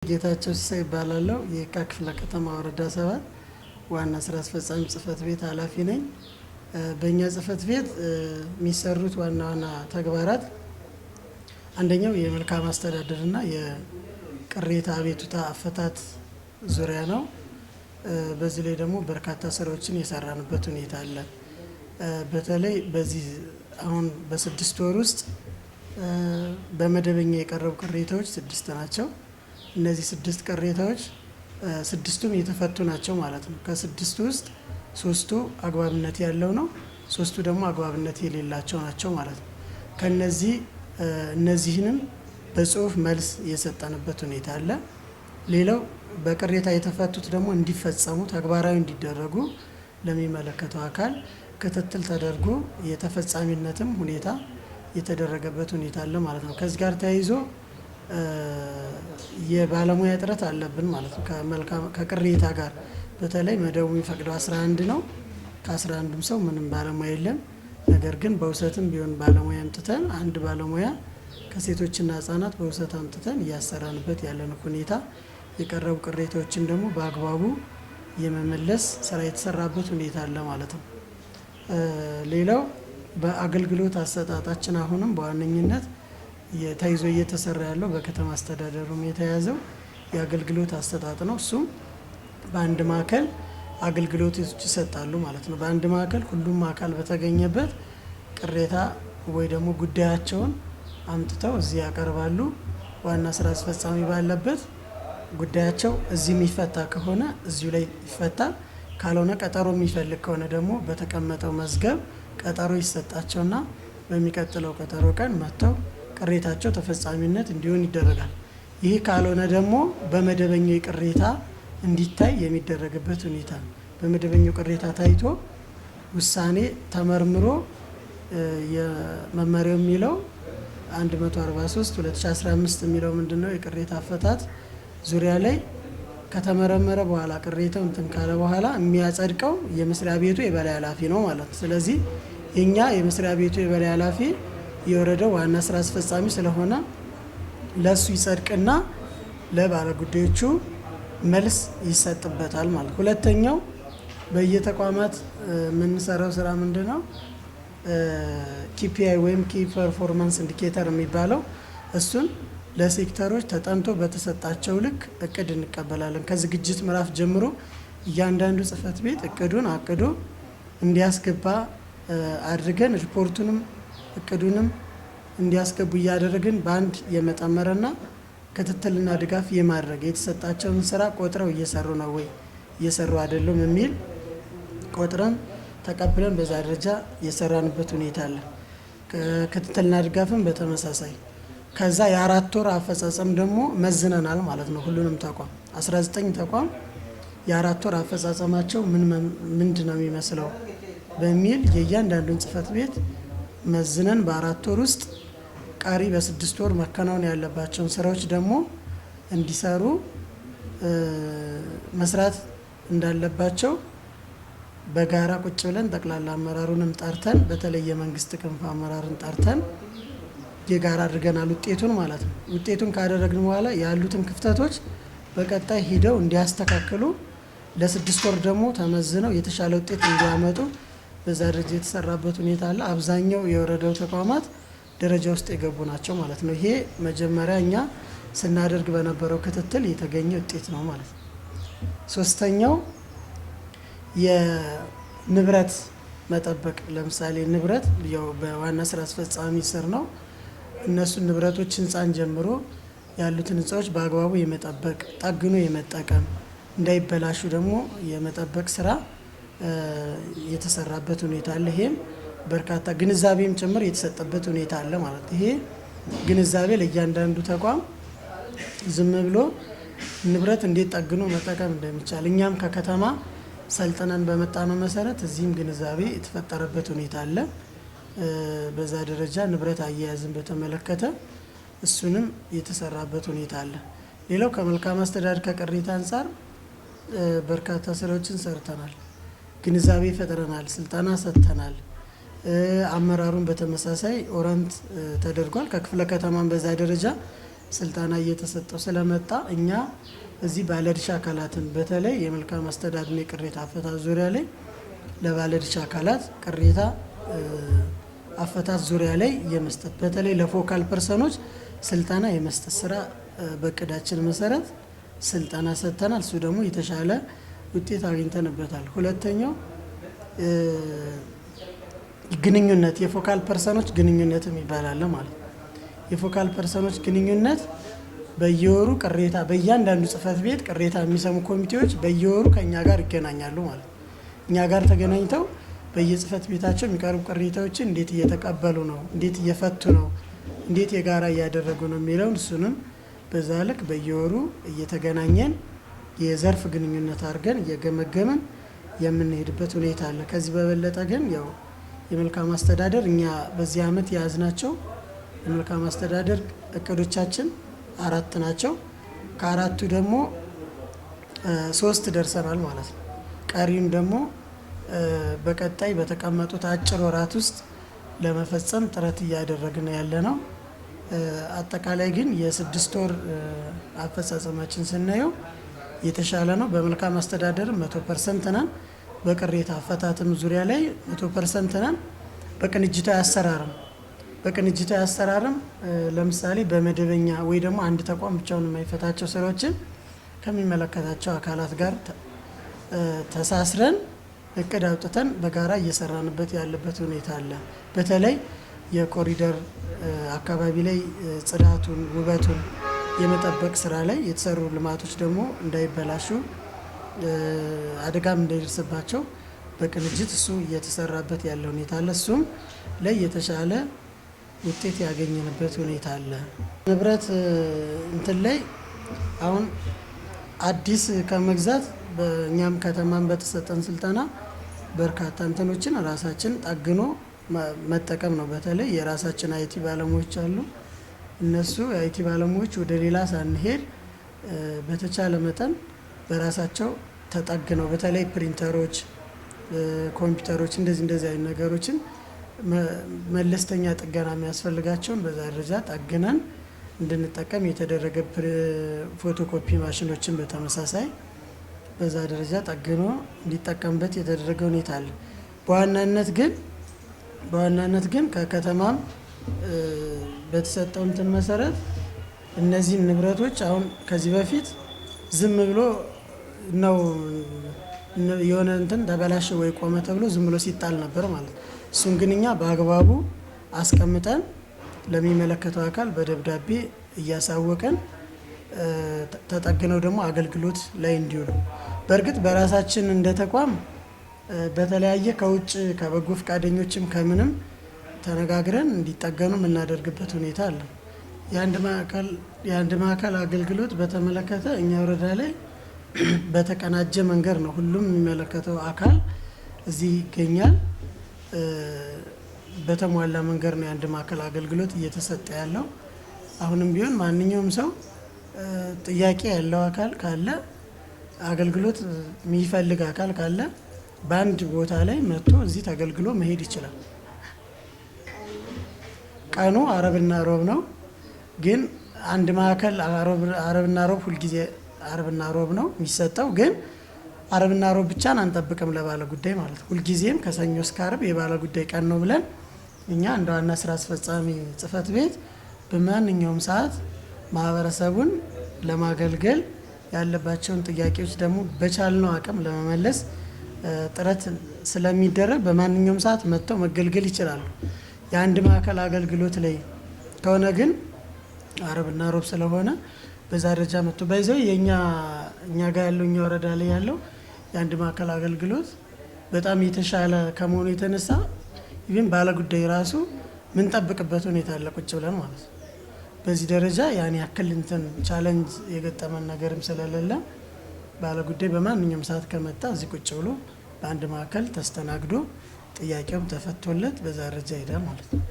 ጌታቸው ሲሳይ ይባላል። የካ ክፍለ ከተማ ወረዳ 7 ዋና ስራ አስፈጻሚ ጽህፈት ቤት ኃላፊ ነኝ። በእኛ ጽህፈት ቤት የሚሰሩት ዋና ተግባራት አንደኛው የመልካም አስተዳደርና የቅሬታ አቤቱታ አፈታት ዙሪያ ነው። በዚህ ላይ ደግሞ በርካታ ስራዎችን የሰራንበት ሁኔታ አለ። በተለይ በዚህ አሁን በ6 ወር ውስጥ በመደበኛ የቀረቡ ቅሬታዎች 6 ናቸው። እነዚህ 6 ቅሬታዎች 6ቱም የተፈቱ ናቸው ማለት ነው። ከ6ቱ ውስጥ 3ቱ አግባብነት ያለው ነው፣ 3ቱ ደግሞ አግባብነት የሌላቸው ናቸው ማለት ነው። እነዚህንም በጽሁፍ መልስ የሰጠንበት ሁኔታ አለ። ሌላው በቅሬታ የተፈቱት ደግሞ እንዲፈጸሙ ተግባራዊ እንዲደረጉ ለሚመለከተው አካል ክትትል ተደርጎ የተፈጻሚነትም ሁኔታ የተደረገበት ሁኔታ አለ ማለት ነው። ከዚህ ጋር ተያይዞ የባለሙያ እጥረት አለብን ማለት ነው። ከቅሬታ ጋር በተለይ መደቡ የሚፈቅደው 11 ነው። ከ11ዱም ሰው ምንም ባለሙያ የለም። ነገር ግን በውሰትም ቢሆን ባለሙያ አምጥተን አንድ ባለሙያ ከሴቶችና ህጻናት በውሰት አምጥተን እያሰራንበት ያለን ሁኔታ፣ የቀረቡ ቅሬታዎችን ደግሞ በአግባቡ የመመለስ ስራ የተሰራበት ሁኔታ አለ ማለት ነው። ሌላው በአገልግሎት አሰጣጣችን አሁንም በዋነኝነት ተይዞ እየተሰራ ያለው በከተማ አስተዳደሩም የተያዘው የአገልግሎት አሰጣጥ ነው። እሱም በአንድ ማዕከል አገልግሎቶች ይሰጣሉ ማለት ነው። በአንድ ማዕከል ሁሉም አካል በተገኘበት ቅሬታ ወይ ደግሞ ጉዳያቸውን አምጥተው እዚህ ያቀርባሉ። ዋና ስራ አስፈጻሚ ባለበት ጉዳያቸው እዚህ የሚፈታ ከሆነ እዚሁ ላይ ይፈታል። ካልሆነ ቀጠሮ የሚፈልግ ከሆነ ደግሞ በተቀመጠው መዝገብ ቀጠሮ ይሰጣቸውና በሚቀጥለው ቀጠሮ ቀን መጥተው ቅሬታቸው ተፈጻሚነት እንዲሆን ይደረጋል። ይህ ካልሆነ ደግሞ በመደበኛው ቅሬታ እንዲታይ የሚደረግበት ሁኔታ፣ በመደበኛው ቅሬታ ታይቶ ውሳኔ ተመርምሮ የመመሪያው የሚለው 143/2015 የሚለው ምንድነው? የቅሬታ አፈታት ዙሪያ ላይ ከተመረመረ በኋላ ቅሬታው እንትን ካለ በኋላ የሚያጸድቀው የመስሪያ ቤቱ የበላይ ኃላፊ ነው ማለት ነው። ስለዚህ የኛ የመስሪያ ቤቱ የበላይ ኃላፊ የወረደው ዋና ስራ አስፈጻሚ ስለሆነ ለሱ ይጸድቅና ለባለጉዳዮቹ መልስ ይሰጥበታል ማለት። ሁለተኛው በየተቋማት የምንሰራው ስራ ምንድነው? ኪፒአይ ወይም ኪ ፐርፎርማንስ ኢንዲኬተር የሚባለው እሱን ለሴክተሮች ተጠንቶ በተሰጣቸው ልክ እቅድ እንቀበላለን። ከዝግጅት ምዕራፍ ጀምሮ እያንዳንዱ ጽህፈት ቤት እቅዱን አቅዶ እንዲያስገባ አድርገን ሪፖርቱንም እቅዱንም እንዲያስገቡ እያደረግን በአንድ የመጠመርና ክትትልና ድጋፍ የማድረግ የተሰጣቸውን ስራ ቆጥረው እየሰሩ ነው ወይ እየሰሩ አይደሉም የሚል ቆጥረን ተቀብለን በዛ ደረጃ የሰራንበት ሁኔታ አለ። ክትትልና ድጋፍም በተመሳሳይ ከዛ የ4 ወር አፈጻጸም ደግሞ መዝነናል ማለት ነው። ሁሉንም ተቋም 19 ተቋም የ4 ወር አፈጻጸማቸው ምንድነው የሚመስለው በሚል የእያንዳንዱን ጽህፈት ቤት መዝነን በ4 ወር ውስጥ ቀሪ በ6 ወር መከናወን ያለባቸውን ስራዎች ደግሞ እንዲሰሩ መስራት እንዳለባቸው በጋራ ቁጭ ብለን ጠቅላላ አመራሩንም ጠርተን በተለይ የመንግስት ክንፍ አመራርን ጠርተን የጋራ አድርገናል ውጤቱን ማለት ነው። ውጤቱን ካደረግን በኋላ ያሉትን ክፍተቶች በቀጣይ ሂደው እንዲያስተካክሉ ለ6 ወር ደግሞ ተመዝነው የተሻለ ውጤት እንዲያመጡ በዛ ደረጃ የተሰራበት ሁኔታ አለ። አብዛኛው የወረዳው ተቋማት ደረጃ ውስጥ የገቡ ናቸው ማለት ነው። ይሄ መጀመሪያ እኛ ስናደርግ በነበረው ክትትል የተገኘ ውጤት ነው ማለት ነው። ሶስተኛው የንብረት መጠበቅ፣ ለምሳሌ ንብረት ያው በዋና ስራ አስፈጻሚ ስር ነው። እነሱን ንብረቶች ህንፃን ጀምሮ ያሉትን ህንፃዎች በአግባቡ የመጠበቅ ጠግኖ የመጠቀም እንዳይበላሹ ደግሞ የመጠበቅ ስራ የተሰራበት ሁኔታ አለ። ይሄም በርካታ ግንዛቤም ጭምር የተሰጠበት ሁኔታ አለ ማለት ነው። ይሄ ግንዛቤ ለእያንዳንዱ ተቋም ዝም ብሎ ንብረት እንዴት ጠግኖ መጠቀም እንደሚቻል እኛም ከከተማ ሰልጥነን በመጣነው መሰረት እዚህም ግንዛቤ የተፈጠረበት ሁኔታ አለ። በዛ ደረጃ ንብረት አያያዝን በተመለከተ እሱንም የተሰራበት ሁኔታ አለ። ሌላው ከመልካም አስተዳደር ከቅሬታ አንጻር በርካታ ስራዎችን ሰርተናል። ግንዛቤ ፈጥረናል፣ ስልጠና ሰጥተናል። አመራሩን በተመሳሳይ ኦረንት ተደርጓል። ከክፍለ ከተማን በዛ ደረጃ ስልጠና እየተሰጠው ስለመጣ እኛ እዚህ ባለድርሻ አካላትን በተለይ የመልካም አስተዳደርና የቅሬታ አፈታት ዙሪያ ላይ ለባለድርሻ አካላት ቅሬታ አፈታት ዙሪያ ላይ የመስጠት በተለይ ለፎካል ፐርሰኖች ስልጠና የመስጠት ስራ በእቅዳችን መሰረት ስልጠና ሰጥተናል። እሱ ደግሞ የተሻለ ውጤት አግኝተንበታል። ሁለተኛው ግንኙነት የፎካል ፐርሰኖች ግንኙነት ይባላል ማለት ነው። የፎካል ፐርሰኖች ግንኙነት በየወሩ ቅሬታ በእያንዳንዱ ጽህፈት ቤት ቅሬታ የሚሰሙ ኮሚቴዎች በየወሩ ከኛ ጋር ይገናኛሉ ማለት ነው። እኛ ጋር ተገናኝተው በየጽህፈት ቤታቸው የሚቀርቡ ቅሬታዎችን እንዴት እየተቀበሉ ነው፣ እንዴት እየፈቱ ነው፣ እንዴት የጋራ እያደረጉ ነው የሚለውን እሱንም በዛ ልክ በየወሩ እየተገናኘን የዘርፍ ግንኙነት አድርገን እየገመገምን የምንሄድበት ሁኔታ አለ። ከዚህ በበለጠ ግን ያው የመልካም አስተዳደር እኛ በዚህ ዓመት የያዝናቸው የመልካም አስተዳደር እቅዶቻችን 4 ናቸው። ከ4ቱ ደግሞ 3 ደርሰናል ማለት ነው። ቀሪም ደግሞ በቀጣይ በተቀመጡት አጭር ወራት ውስጥ ለመፈጸም ጥረት እያደረግን ያለ ነው። አጠቃላይ ግን የ6 ወር አፈጻጸማችን ስናየው የተሻለ ነው። በመልካም አስተዳደርም 100% ነን። በቅሬታ አፈታትም ዙሪያ ላይ 100% ነን። በቅንጅታዊ አሰራርም ለምሳሌ በመደበኛ ወይ ደግሞ አንድ ተቋም ብቻውን የማይፈታቸው ስራዎችን ከሚመለከታቸው አካላት ጋር ተሳስረን እቅድ አውጥተን በጋራ እየሰራንበት ያለበት ሁኔታ አለ። በተለይ የኮሪደር አካባቢ ላይ ጽዳቱን፣ ውበቱን የመጠበቅ ስራ ላይ የተሰሩ ልማቶች ደግሞ እንዳይበላሹ አደጋም እንዳይደርስባቸው በቅንጅት እሱ እየተሰራበት ያለ ሁኔታ አለ። እሱም ላይ የተሻለ ውጤት ያገኘንበት ሁኔታ አለ። ንብረት እንትን ላይ አሁን አዲስ ከመግዛት በእኛም ከተማን በተሰጠን ስልጠና በርካታ እንትኖችን ራሳችን ጠግኖ መጠቀም ነው። በተለይ የራሳችን አይቲ ባለሙያዎች አሉ። እነሱ የአይቲ ባለሙያዎች ወደ ሌላ ሳንሄድ በተቻለ መጠን በራሳቸው ተጠግነው በተለይ ፕሪንተሮች፣ ኮምፒውተሮች እንደዚህ አይነት ነገሮችን መለስተኛ ጥገና የሚያስፈልጋቸውን በዛ ደረጃ ጠግነን እንድንጠቀም የተደረገ ፎቶኮፒ ማሽኖችን በተመሳሳይ በዛ ደረጃ ጠግኖ እንዲጠቀምበት የተደረገ ሁኔታ አለ። በዋናነት ግን ከከተማም በተሰጠው እንትን መሰረት እነዚህን ንብረቶች አሁን ከዚህ በፊት ዝም ብሎ ነው የሆነ እንትን ተበላሸ ወይ ቆመ ተብሎ ዝም ብሎ ሲጣል ነበር ማለት ነው። እሱን ግን እኛ በአግባቡ አስቀምጠን ለሚመለከተው አካል በደብዳቤ እያሳወቀን ተጠግነው ደግሞ አገልግሎት ላይ እንዲውሉ በእርግጥ በራሳችን እንደ ተቋም በተለያየ ከውጭ ከበጎ ፈቃደኞችም ከምንም ተነጋግረን እንዲጠገኑ የምናደርግበት ሁኔታ አለ። የአንድ ማዕከል አገልግሎት በተመለከተ እኛ ወረዳ ላይ በተቀናጀ መንገድ ነው ሁሉም የሚመለከተው አካል እዚህ ይገኛል። በተሟላ መንገድ ነው የአንድ ማዕከል አገልግሎት እየተሰጠ ያለው። አሁንም ቢሆን ማንኛውም ሰው ጥያቄ ያለው አካል ካለ አገልግሎት የሚፈልግ አካል ካለ በአንድ ቦታ ላይ መጥቶ እዚህ ተገልግሎ መሄድ ይችላል። ቀኑ አረብና ሮብ ነው። ግን አንድ ማዕከል አረብና ሮብ ሁልጊዜ አረብና ሮብ ነው የሚሰጠው። ግን አረብና ሮብ ብቻን አንጠብቅም ለባለ ጉዳይ ማለት ነው። ሁልጊዜም ከሰኞ እስከ አርብ የባለ ጉዳይ ቀን ነው ብለን እኛ እንደ ዋና ስራ አስፈጻሚ ጽህፈት ቤት በማንኛውም ሰዓት ማህበረሰቡን ለማገልገል ያለባቸውን ጥያቄዎች ደግሞ በቻልነው አቅም ለመመለስ ጥረት ስለሚደረግ በማንኛውም ሰዓት መጥተው መገልገል ይችላሉ። የአንድ ማዕከል አገልግሎት ላይ ከሆነ ግን አረብና ሮብ ስለሆነ በዛ ደረጃ መጥቶ ባይዘው እኛ ጋር ያለው እኛ ወረዳ ላይ ያለው የአንድ ማዕከል አገልግሎት በጣም የተሻለ ከመሆኑ የተነሳ ይህን ባለጉዳይ ራሱ ምን ጠብቅበት ሁኔታ አለ ቁጭ ብለን ማለት ነው። በዚህ ደረጃ ያን ያክል እንትን ቻሌንጅ የገጠመን ነገርም ስለሌለ ባለጉዳይ በማንኛውም ሰዓት ከመጣ እዚህ ቁጭ ብሎ በአንድ ማዕከል ተስተናግዶ ጥያቄውም ተፈቶለት በዛ ደረጃ ሄዳል ማለት ነው።